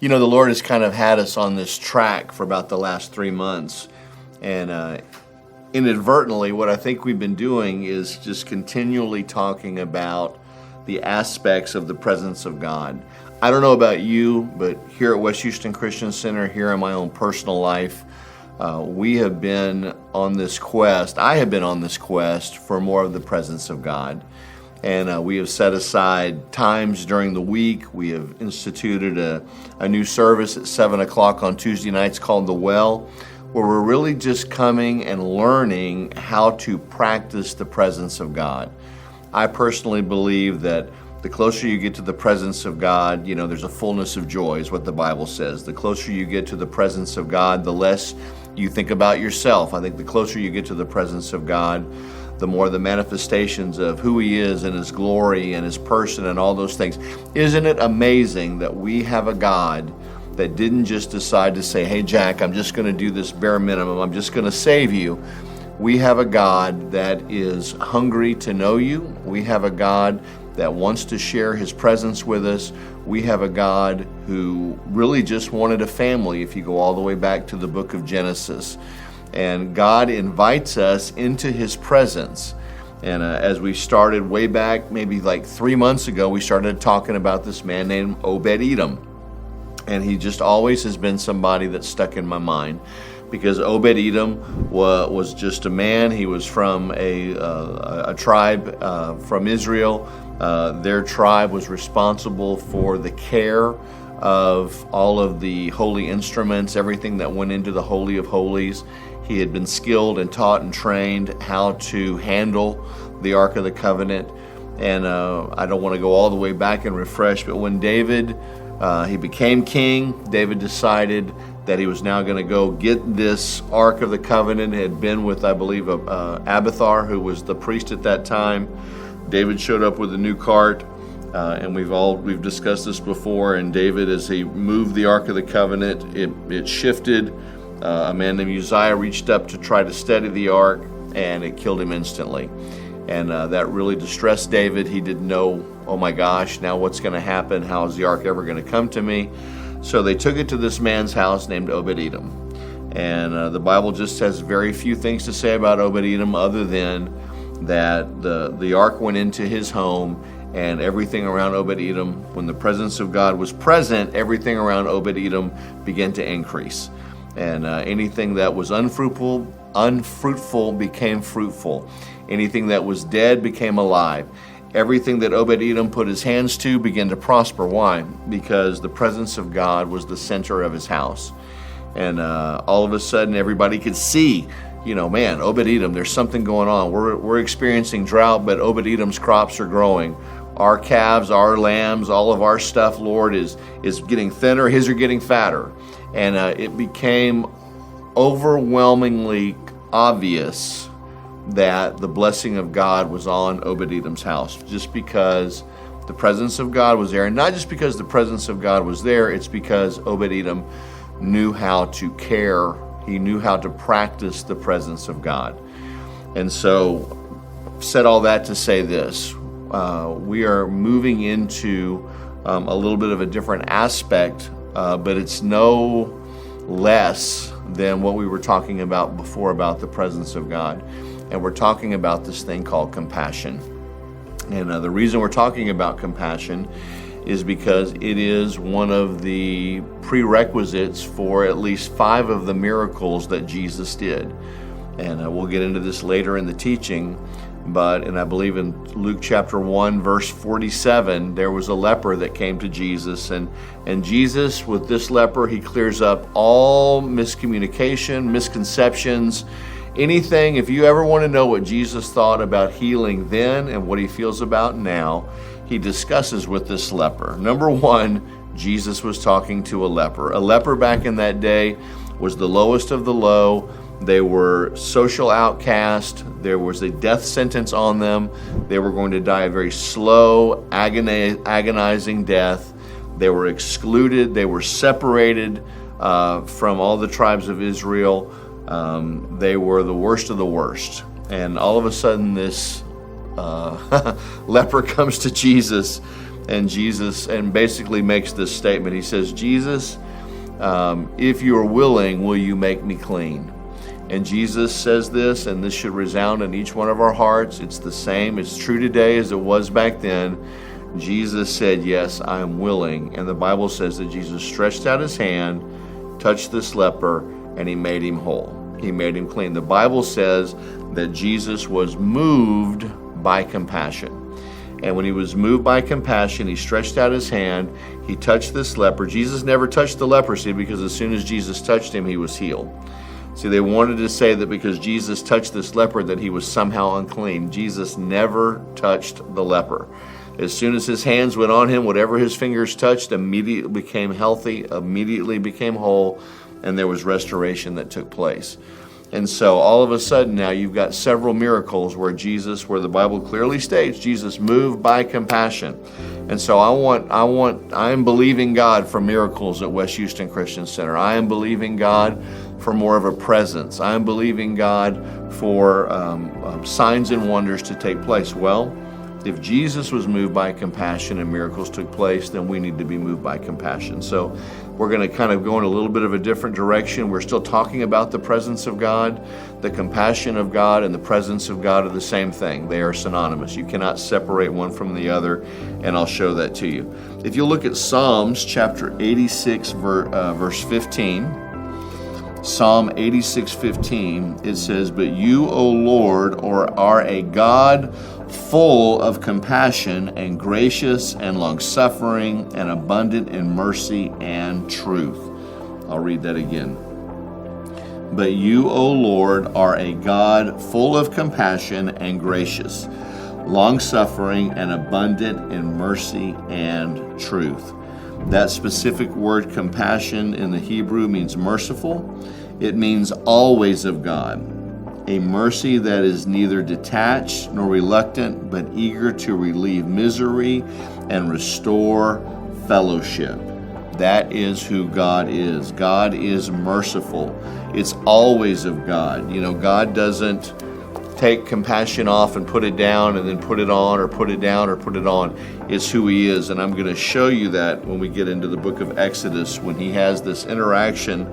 The Lord has kind of had us on this track for about the last 3 months. And inadvertently, what I think we've been doing is just continually talking about the aspects of the presence of God. I don't know about you, but here at West Houston Christian Center, here in my own personal life, we have been on this quest. I have been on this quest for more of the presence of God. And we have set aside times during the week. We have instituted a new service at 7 o'clock on Tuesday nights called The Well, where we're really just coming and learning how to practice the presence of God. I personally believe that the closer you get to the presence of God, there's a fullness of joy, is what the Bible says. The closer you get to the presence of God, the less you think about yourself. I think the closer you get to the presence of God, the more the manifestations of who He is and His glory and His person and all those things. Isn't it amazing that we have a God that didn't just decide to say, hey, Jack, I'm just going to do this bare minimum. I'm just going to save you. We have a God that is hungry to know you. We have a God that wants to share His presence with us. We have a God who really just wanted a family, if you go all the way back to the book of Genesis. And God invites us into His presence. And as we started way back, maybe like 3 months ago, we started talking about this man named Obed-Edom. And he just always has been somebody that's stuck in my mind, because Obed-Edom was just a man. He was from a tribe from Israel. Their tribe was responsible for the care of all of the holy instruments, everything that went into the Holy of Holies. He had been skilled and taught and trained how to handle the Ark of the Covenant. And I don't want to go all the way back and refresh, but when David, he became king, David decided that he was now going to go get this Ark of the Covenant. It had been with, I believe, Abiathar, who was the priest at that time. David showed up with a new cart, and we've discussed this before. And David, as he moved the Ark of the Covenant, it shifted. A man named Uzziah reached up to try to steady the ark, and it killed him instantly. And that really distressed David. He didn't know, oh my gosh, now what's going to happen? How is the ark ever going to come to me? So they took it to this man's house named Obed-Edom. And the Bible just has very few things to say about Obed-Edom other than that the ark went into his home, and everything around Obed-Edom, when the presence of God was present, everything around Obed-Edom began to increase. And anything that was unfruitful became fruitful. Anything that was dead became alive. Everything that Obed-Edom put his hands to began to prosper. Why? Because the presence of God was the center of his house. And all of a sudden, everybody could see, man, Obed-Edom, there's something going on. We're experiencing drought, but Obed-Edom's crops are growing. Our calves, our lambs, all of our stuff, Lord, is getting thinner. His are getting fatter. And it became overwhelmingly obvious that the blessing of God was on Obed-Edom's house, just because the presence of God was there. And not just because the presence of God was there, it's because Obed-Edom knew how to care. He knew how to practice the presence of God. And so, said all that to say this. We are moving into a little bit of a different aspect, but it's no less than what we were talking about before about the presence of God. And we're talking about this thing called compassion. And the reason we're talking about compassion is because it is one of the prerequisites for at least 5 of the miracles that Jesus did. And we'll get into this later in the teaching. And I believe in Luke chapter 1, verse 47, there was a leper that came to Jesus. And Jesus, with this leper, he clears up all miscommunication, misconceptions, anything. If you ever want to know what Jesus thought about healing then and what he feels about now, he discusses with this leper. Number one, Jesus was talking to a leper. A leper back in that day was the lowest of the low. They were social outcast. There was a death sentence on them. They were going to die a very slow, agonizing death. They were excluded. They were separated from all the tribes of Israel. They were the worst of the worst. And all of a sudden, this leper comes to Jesus, And Jesus, and basically makes this statement. He says, Jesus, if you are willing, will you make me clean? And Jesus says this, and this should resound in each one of our hearts. It's the same. It's true today as it was back then. Jesus said, yes, I am willing. And the Bible says that Jesus stretched out his hand, touched this leper, and he made him whole. He made him clean. The Bible says that Jesus was moved by compassion. And when he was moved by compassion, he stretched out his hand, he touched this leper. Jesus never touched the leprosy because as soon as Jesus touched him, he was healed. See, they wanted to say that because Jesus touched this leper that he was somehow unclean. Jesus never touched the leper. As soon as his hands went on him, whatever his fingers touched immediately became healthy, immediately became whole, and there was restoration that took place. And so all of a sudden now you've got several miracles where the Bible clearly states, Jesus moved by compassion. And so I am believing God for miracles at West Houston Christian Center. I am believing God for more of a presence. I am believing God for signs and wonders to take place. Well, if Jesus was moved by compassion and miracles took place, then we need to be moved by compassion. So we're going to kind of go in a little bit of a different direction. We're still talking about the presence of God. The compassion of God and the presence of God are the same thing. They are synonymous. You cannot separate one from the other, and I'll show that to you. If you look at Psalms chapter 86, verse 15, Psalm 86:15, it says, "But you, O Lord, are a God full of compassion and gracious and long-suffering and abundant in mercy and truth." I'll read that again. "But you, O Lord, are a God full of compassion and gracious, long-suffering and abundant in mercy and truth." That specific word compassion in the Hebrew means merciful. It means always of God. A mercy that is neither detached nor reluctant, but eager to relieve misery and restore fellowship. That is who God is. God is merciful. It's always of God. You know, God doesn't take compassion off and put it down and then put it on, or put it down or put it on. It's who he is. And I'm going to show you that when we get into the book of Exodus, when he has this interaction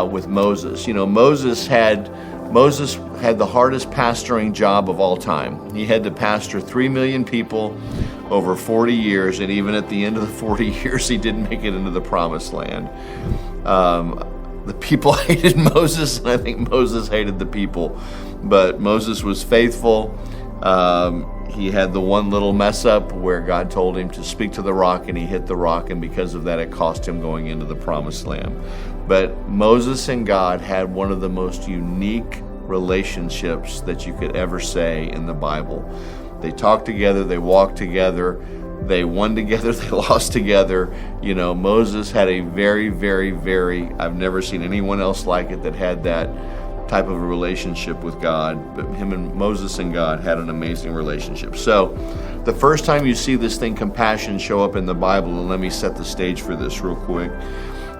with Moses. You know, Moses had the hardest pastoring job of all time. He had to pastor 3 million people over 40 years, and even at the end of the 40 years, he didn't make it into the promised land. The people hated Moses, and I think Moses hated the people. But Moses was faithful. He had the one little mess up where God told him to speak to the rock, and he hit the rock, and because of that, it cost him going into the promised land. But Moses and God had one of the most unique relationships that you could ever say in the Bible. They talked together, they walked together, they won together, they lost together. You know, Moses had a very, very, very, I've never seen anyone else like it that had that type of a relationship with God. But Moses and God had an amazing relationship. So the first time you see this thing, compassion, show up in the Bible, and let me set the stage for this real quick,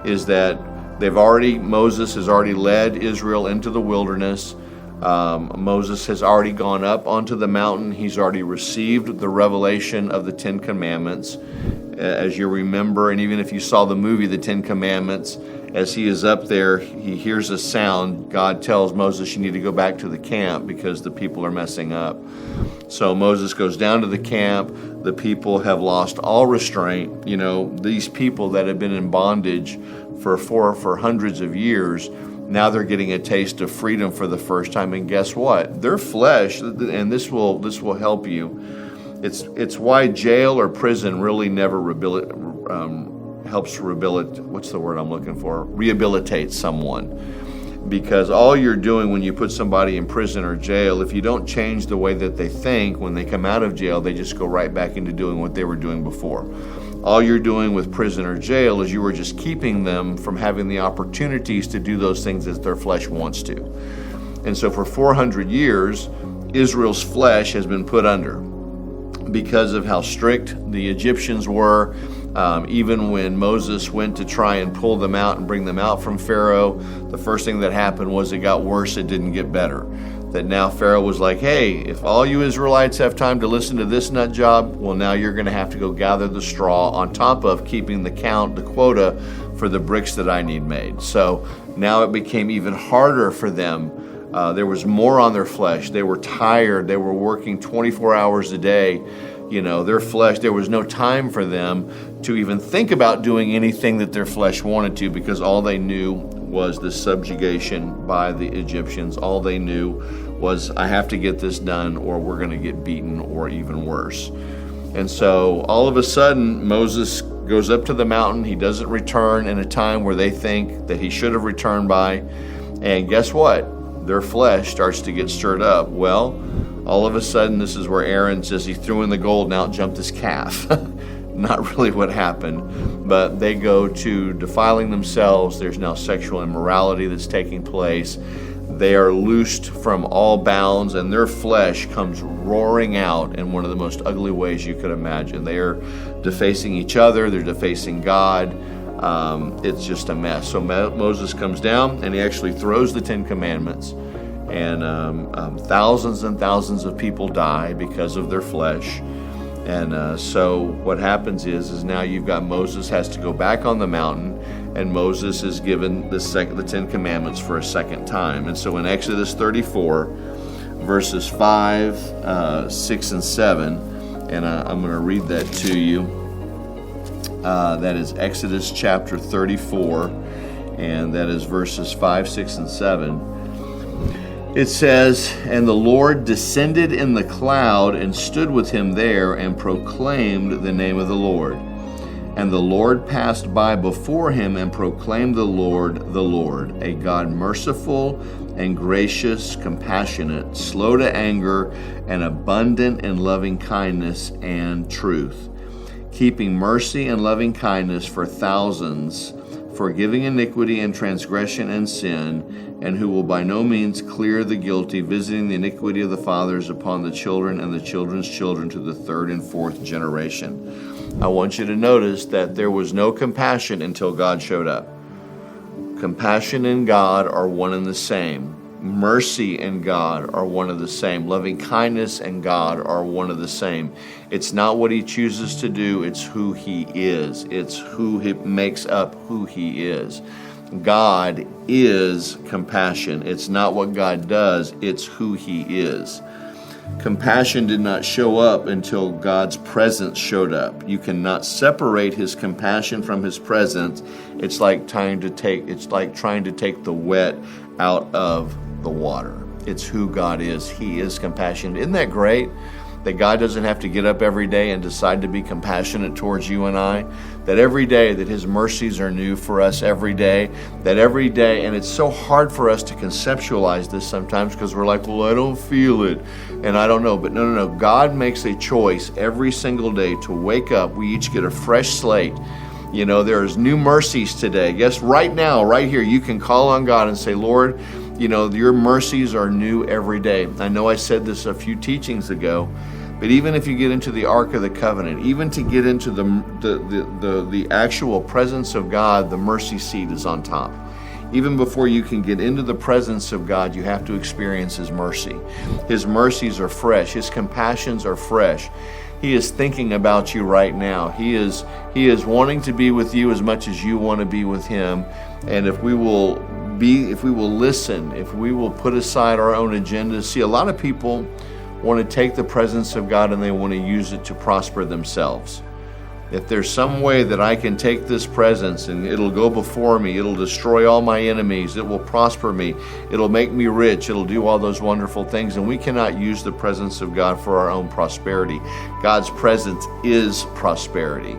is that Moses has already led Israel into the wilderness. Moses has already gone up onto the mountain. He's already received the revelation of the Ten Commandments. As you remember, and even if you saw the movie, The Ten Commandments, as he is up there, he hears a sound. God tells Moses, you need to go back to the camp because the people are messing up. So Moses goes down to the camp. The people have lost all restraint. You know, these people that have been in bondage for hundreds of years, now they're getting a taste of freedom for the first time. And guess what? Their flesh, and this will help you. It's why jail or prison really never helps rehabilitate someone. Because all you're doing when you put somebody in prison or jail, if you don't change the way that they think, when they come out of jail, they just go right back into doing what they were doing before. All you're doing with prison or jail is you are just keeping them from having the opportunities to do those things that their flesh wants to. And so for 400 years, Israel's flesh has been put under because of how strict the Egyptians were. Even when Moses went to try and pull them out and bring them out from Pharaoh, the first thing that happened was it got worse, it didn't get better. that now Pharaoh was like, hey, if all you Israelites have time to listen to this nut job, well, now you're going to have to go gather the straw on top of keeping the count, the quota for the bricks that I need made. So now it became even harder for them. There was more on their flesh. They were tired. They were working 24 hours a day. Their flesh, there was no time for them to even think about doing anything that their flesh wanted to, because all they knew was the subjugation by the Egyptians. All they knew was, I have to get this done or we're going to get beaten, or even worse. And so all of a sudden, Moses goes up to the mountain. He doesn't return in a time where they think that he should have returned by. And guess what? Their flesh starts to get stirred up. Well, all of a sudden, this is where Aaron says he threw in the gold and out jumped his calf. Not really what happened, but they go to defiling themselves. There's now sexual immorality that's taking place. They are loosed from all bounds, and their flesh comes roaring out in one of the most ugly ways you could imagine. They are defacing each other. They're defacing God. It's just a mess. So Moses comes down, and he actually throws the Ten Commandments. And thousands and thousands of people die because of their flesh. And so what happens is now you've got Moses has to go back on the mountain, and Moses is given the Ten Commandments for a second time. And so in Exodus 34, verses 5, 6, and 7, and I'm going to read that to you. That is Exodus chapter 34, and that is verses 5, 6, and 7. It says, "And the Lord descended in the cloud and stood with him there and proclaimed the name of the Lord. And the Lord passed by before him and proclaimed the Lord, a God merciful and gracious, compassionate, slow to anger, and abundant in loving kindness and truth, keeping mercy and loving kindness for thousands, forgiving iniquity and transgression and sin, and who will by no means clear the guilty, visiting the iniquity of the fathers upon the children and the children's children to the third and fourth generation." I want you to notice that there was no compassion until God showed up. Compassion and God are one and the same. Mercy and God are one and the same. Loving kindness and God are one and the same. It's not what he chooses to do, it's who he is. It's who he makes up who he is. God is compassion. It's not what God does, it's who he is. Compassion did not show up until God's presence showed up. You cannot separate his compassion from his presence. It's like trying to take the wet out of the water. It's who God is. He is compassionate. Isn't that great? That God doesn't have to get up every day and decide to be compassionate towards you and I. That every day that his mercies are new for us every day. That every day, and it's so hard for us to conceptualize this sometimes because we're like, well, I don't feel it and I don't know. But no. God makes a choice every single day to wake up. We each get a fresh slate. There's new mercies today. Yes, right now, right here, you can call on God and say, Lord, your mercies are new every day. I know I said this a few teachings ago, but even if you get into the Ark of the Covenant, even to get into the actual presence of God, the mercy seat is on top. Even before you can get into the presence of God, you have to experience his mercy. His mercies are fresh. His compassions are fresh. He is thinking about you right now. He is wanting to be with you as much as you want to be with him. And if we will listen, if we will put aside our own agendas. See, a lot of people want to take the presence of God and they want to use it to prosper themselves. If there's some way that I can take this presence and it'll go before me, it'll destroy all my enemies, it will prosper me, it'll make me rich, it'll do all those wonderful things, and we cannot use the presence of God for our own prosperity. God's presence is prosperity.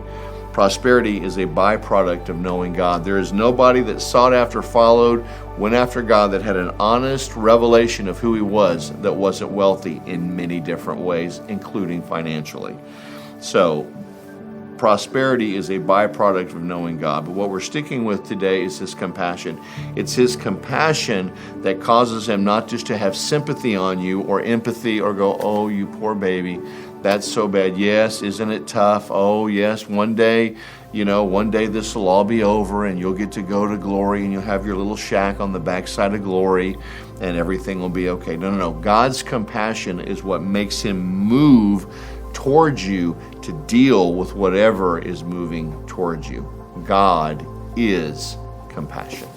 Prosperity is a byproduct of knowing God. There is nobody that sought after, followed, went after God that had an honest revelation of who he was that wasn't wealthy in many different ways, including financially. So, prosperity is a byproduct of knowing God. But what we're sticking with today is his compassion. It's his compassion that causes him not just to have sympathy on you or empathy or go, oh, you poor baby. that's so bad. Yes, isn't it tough? Oh, yes, one day this will all be over and you'll get to go to glory and you'll have your little shack on the backside of glory and everything will be okay. No, no, no. God's compassion is what makes him move towards you to deal with whatever is moving towards you. God is compassion.